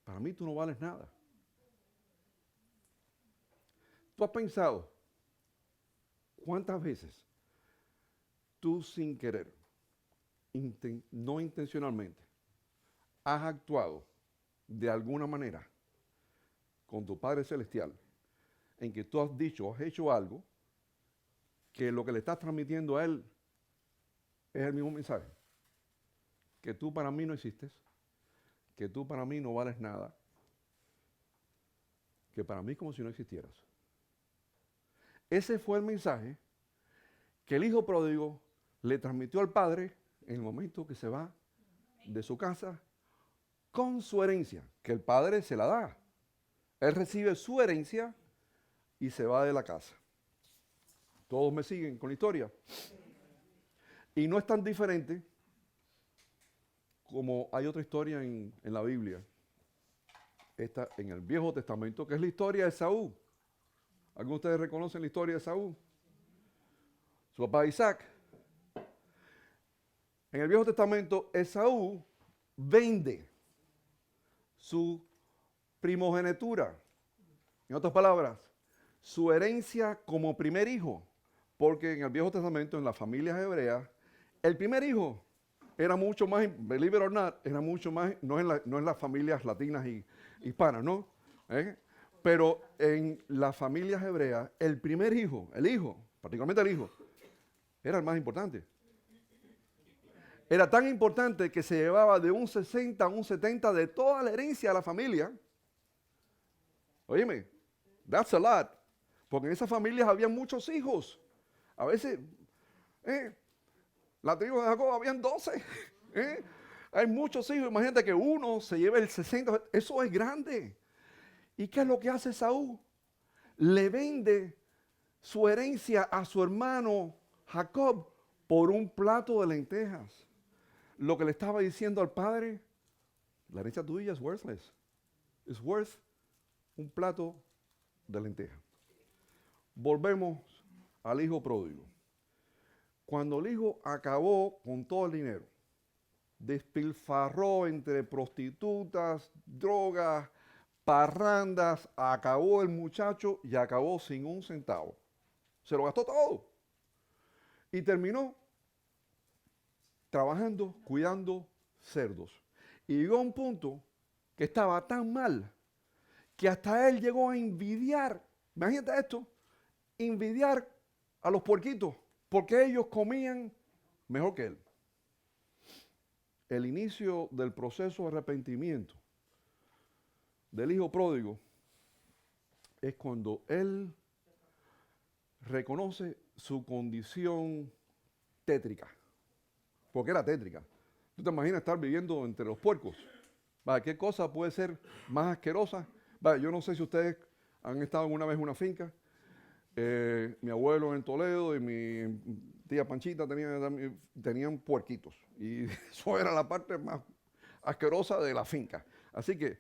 Para mí tú no vales nada. ¿Tú has pensado cuántas veces tú sin querer, no intencionalmente, has actuado de alguna manera con tu Padre Celestial en que tú has dicho, has hecho algo que lo que le estás transmitiendo a Él es el mismo mensaje? Que tú para mí no existes, que tú para mí no vales nada, que para mí es como si no existieras. Ese fue el mensaje que el hijo pródigo le transmitió al padre en el momento que se va de su casa con su herencia, que el padre se la da. Él recibe su herencia y se va de la casa. ¿Todos me siguen con la historia? Y no es tan diferente como hay otra historia en la Biblia, esta en el Viejo Testamento, que es la historia de Saúl. ¿Algunos de ustedes reconocen la historia de Saúl? Su papá Isaac. En el Viejo Testamento, Esaú vende su primogenitura. En otras palabras, su herencia como primer hijo. Porque en el Viejo Testamento, en las familias hebreas, el primer hijo era mucho más, believe it or not, era mucho más, no en las familias latinas y hispanas, ¿no? Pero en las familias hebreas, el primer hijo, particularmente el hijo, era el más importante. Era tan importante que se llevaba de un 60 a un 70 de toda la herencia de la familia. Óyeme, that's a lot. Porque en esas familias había muchos hijos. A veces, la tribu de Jacob habían 12. Hay muchos hijos. Imagínate que uno se lleve el 60. Eso es grande. ¿Y qué es lo que hace Saúl? Le vende su herencia a su hermano Jacob por un plato de lentejas. Lo que le estaba diciendo al padre, la herencia tuya es worthless. Es worth un plato de lentejas. Volvemos al hijo pródigo. Cuando el hijo acabó con todo el dinero, despilfarró entre prostitutas, drogas, parrandas, acabó el muchacho y acabó sin un centavo. Se lo gastó todo. Y terminó trabajando, cuidando cerdos. Y llegó a un punto que estaba tan mal que hasta él llegó a envidiar, imagínate esto, envidiar a los puerquitos, porque ellos comían mejor que él. El inicio del proceso de arrepentimiento del hijo pródigo es cuando él reconoce su condición tétrica, porque era tétrica. ¿Tú te imaginas estar viviendo entre los puercos? ¿Qué cosa puede ser más asquerosa? Yo no sé si ustedes han estado alguna vez en una finca. Mi abuelo en Toledo y mi tía Panchita tenían puerquitos. Y eso era la parte más asquerosa de la finca. Así que,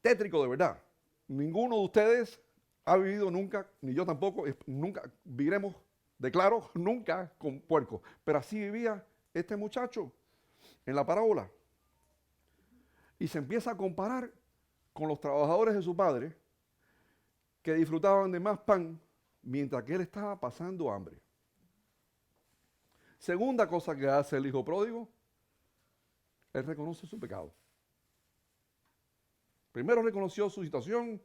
tétrico de verdad. Ninguno de ustedes ha vivido nunca, ni yo tampoco, nunca viviremos, declaro, nunca con puercos. Pero así vivía este muchacho en la parábola. Y se empieza a comparar con los trabajadores de su padre que disfrutaban de más pan mientras que él estaba pasando hambre. Segunda cosa que hace el hijo pródigo, él reconoce su pecado. Primero reconoció su situación,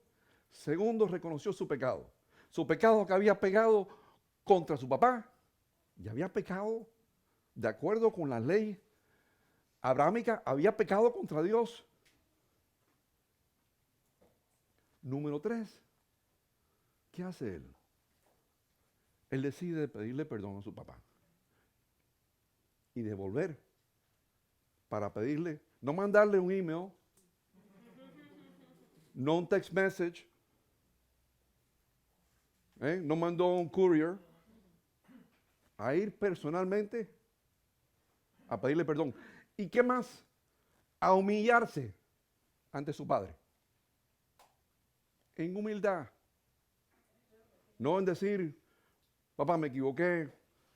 segundo reconoció su pecado. Su pecado que había pecado contra su papá y había pecado de acuerdo con la ley abrahámica, había pecado contra Dios. Número 3, ¿qué hace él? Él decide pedirle perdón a su papá y devolver para pedirle, no mandarle un email, no un text message, no mandó un courier, a ir personalmente a pedirle perdón. ¿Y qué más? A humillarse ante su padre. En humildad. No en decir, papá, me equivoqué,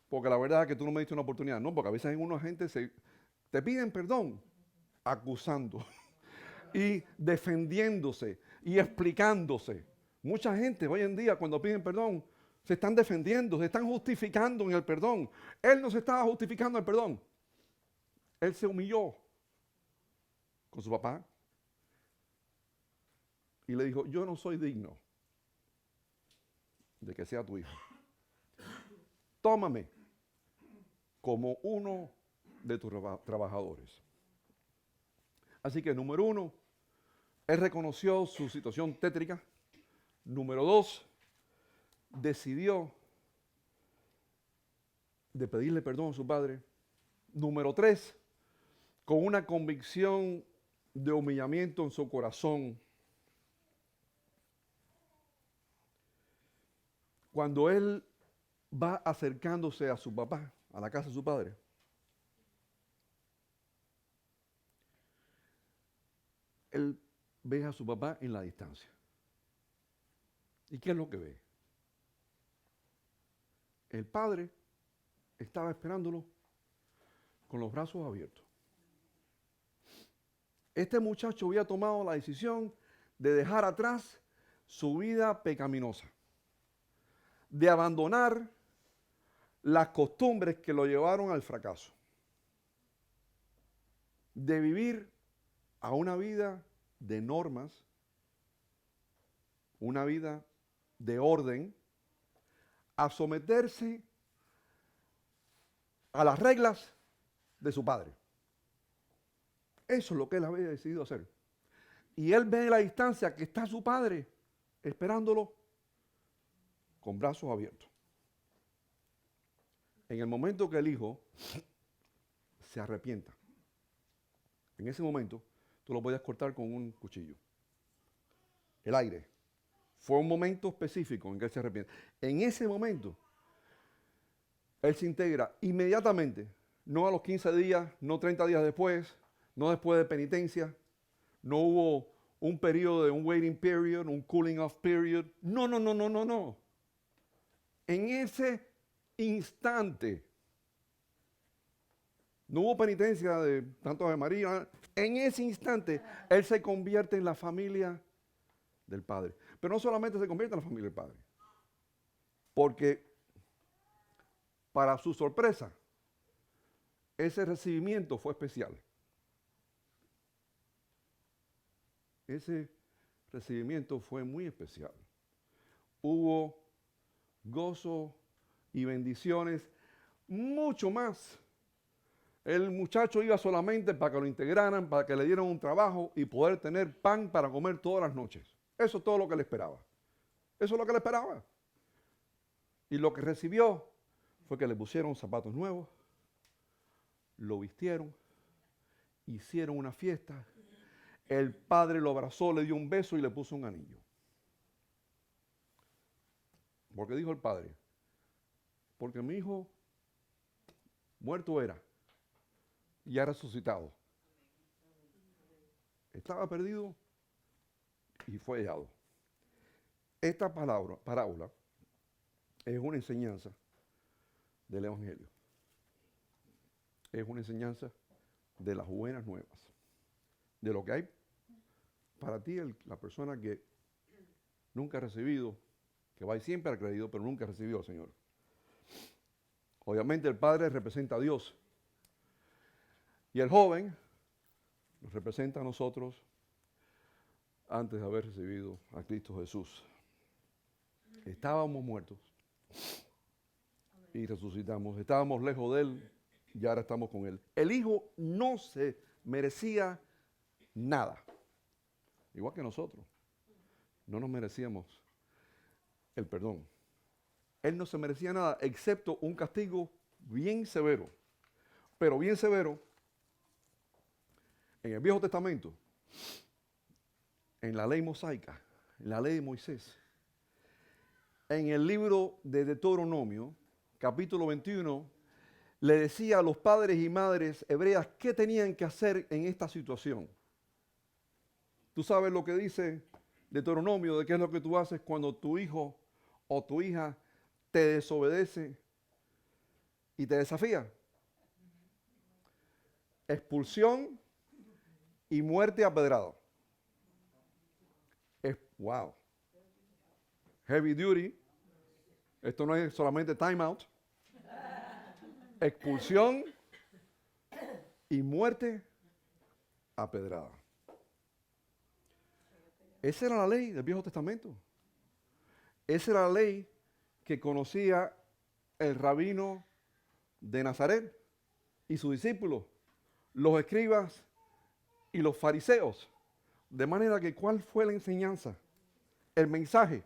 porque la verdad es que tú no me diste una oportunidad. No, porque a veces hay una gente te piden perdón acusando y defendiéndose y explicándose. Mucha gente hoy en día cuando piden perdón se están defendiendo, se están justificando en el perdón. Él no se estaba justificando en el perdón. Él se humilló con su papá y le dijo, yo no soy digno de que sea tu hijo. Tómame como uno de tus trabajadores. Así que número 1, él reconoció su situación tétrica. Número 2, decidió de pedirle perdón a su padre. Número 3, con una convicción de humillamiento en su corazón. Cuando él va acercándose a su papá, a la casa de su padre, él ve a su papá en la distancia. ¿Y qué es lo que ve? El padre estaba esperándolo con los brazos abiertos. Este muchacho había tomado la decisión de dejar atrás su vida pecaminosa, de abandonar las costumbres que lo llevaron al fracaso, de vivir a una vida de normas, una vida de orden, a someterse a las reglas de su padre. Eso es lo que él había decidido hacer. Y él ve en la distancia que está su padre esperándolo con brazos abiertos. En el momento que el hijo se arrepienta, en ese momento tú lo podías cortar con un cuchillo. El aire. Fue un momento específico en que él se arrepiente. En ese momento, él se integra inmediatamente, no a los 15 días, no 30 días después, no después de penitencia, no hubo un periodo de un waiting period, un cooling off period. No, no, no, no, no, no. En ese instante, no hubo penitencia de tanto de María. En ese instante, él se convierte en la familia del Padre. Pero no solamente se convierte en la familia del Padre, porque para su sorpresa, ese recibimiento fue especial. Ese recibimiento fue muy especial. Hubo gozo y bendiciones, mucho más. El muchacho iba solamente para que lo integraran, para que le dieran un trabajo y poder tener pan para comer todas las noches. Eso es todo lo que le esperaba. Eso es lo que le esperaba. Y lo que recibió fue que le pusieron zapatos nuevos, lo vistieron, hicieron una fiesta. El padre lo abrazó, le dio un beso y le puso un anillo. Porque dijo el padre, porque mi hijo muerto era y ha resucitado. Estaba perdido y fue hallado. Esta parábola es una enseñanza del Evangelio. Es una enseñanza de las buenas nuevas. De lo que hay para ti, la persona que nunca ha recibido, que va y siempre ha creído, pero nunca ha recibido al Señor. Obviamente el Padre representa a Dios. Y el joven nos representa a nosotros antes de haber recibido a Cristo Jesús. Estábamos muertos y resucitamos. Estábamos lejos de Él y ahora estamos con Él. El Hijo no se merecía nada. Igual que nosotros. No nos merecíamos el perdón. Él no se merecía nada excepto un castigo bien severo. Pero bien severo En el Viejo Testamento, en la ley mosaica, en la ley de Moisés, en el libro de Deuteronomio, capítulo 21, le decía a los padres y madres hebreas qué tenían que hacer en esta situación. Tú sabes lo que dice Deuteronomio, de qué es lo que tú haces cuando tu hijo o tu hija te desobedece y te desafía. Expulsión y muerte a pedrada. Wow. Heavy duty. Esto no es solamente time out. Expulsión y muerte a pedrada. Esa era la ley del Viejo Testamento. Esa era la ley que conocía el rabino de Nazaret y sus discípulos, los escribas y los fariseos. De manera que, ¿cuál fue la enseñanza? El mensaje.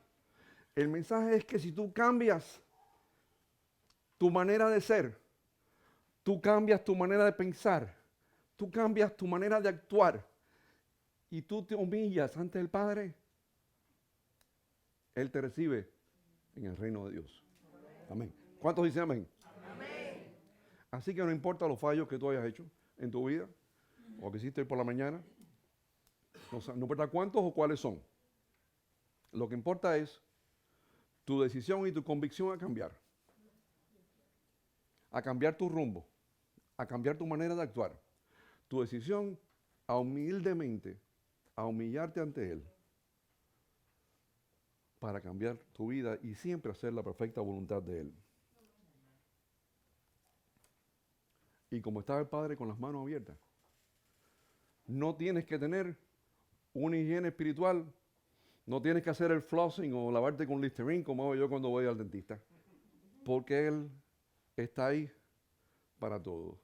El mensaje es que si tú cambias tu manera de ser, tú cambias tu manera de pensar, tú cambias tu manera de actuar y tú te humillas ante el Padre, Él te recibe en el reino de Dios. Amén. ¿Cuántos dicen amén? Amén. Así que no importa los fallos que tú hayas hecho en tu vida o que hiciste por la mañana, no importa cuántos o cuáles son. Lo que importa es tu decisión y tu convicción a cambiar tu rumbo, a cambiar tu manera de actuar. Tu decisión a humildemente, a humillarte ante Él para cambiar tu vida y siempre hacer la perfecta voluntad de Él. Y como está el Padre con las manos abiertas, no tienes que tener una higiene espiritual, no tienes que hacer el flossing o lavarte con Listerine como hago yo cuando voy al dentista, porque Él está ahí para todos.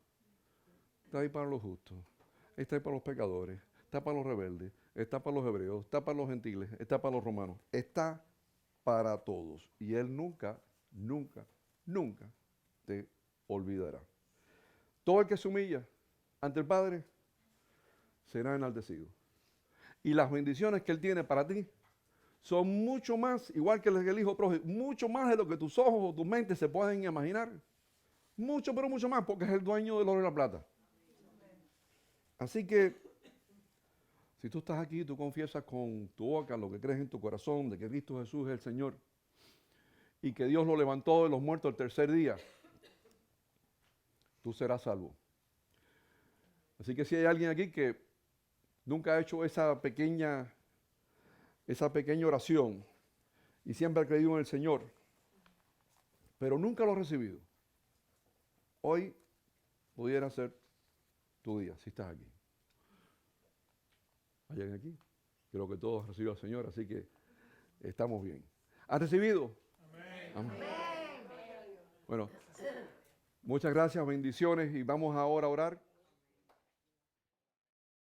Está ahí para los justos, está ahí para los pecadores, está para los rebeldes, está para los hebreos, está para los gentiles, está para los romanos, está para todos. Y Él nunca, nunca, nunca te olvidará. Todo el que se humilla ante el Padre será enaltecido. Y las bendiciones que Él tiene para ti son mucho más, igual que el hijo pródigo, mucho más de lo que tus ojos o tu mente se pueden imaginar. Mucho, pero mucho más, porque es el dueño del oro y la plata. Así que, si tú estás aquí, tú confiesas con tu boca lo que crees en tu corazón, de que Cristo Jesús es el Señor, y que Dios lo levantó de los muertos el tercer día, tú serás salvo. Así que si hay alguien aquí que nunca ha hecho esa pequeña oración y siempre ha creído en el Señor, pero nunca lo ha recibido, hoy pudiera ser tu día, si estás aquí. ¿Hay alguien aquí? Creo que todos han recibido al Señor, así que estamos bien. ¿Has recibido? Amén. Amén. Bueno, muchas gracias, bendiciones, y vamos ahora a orar.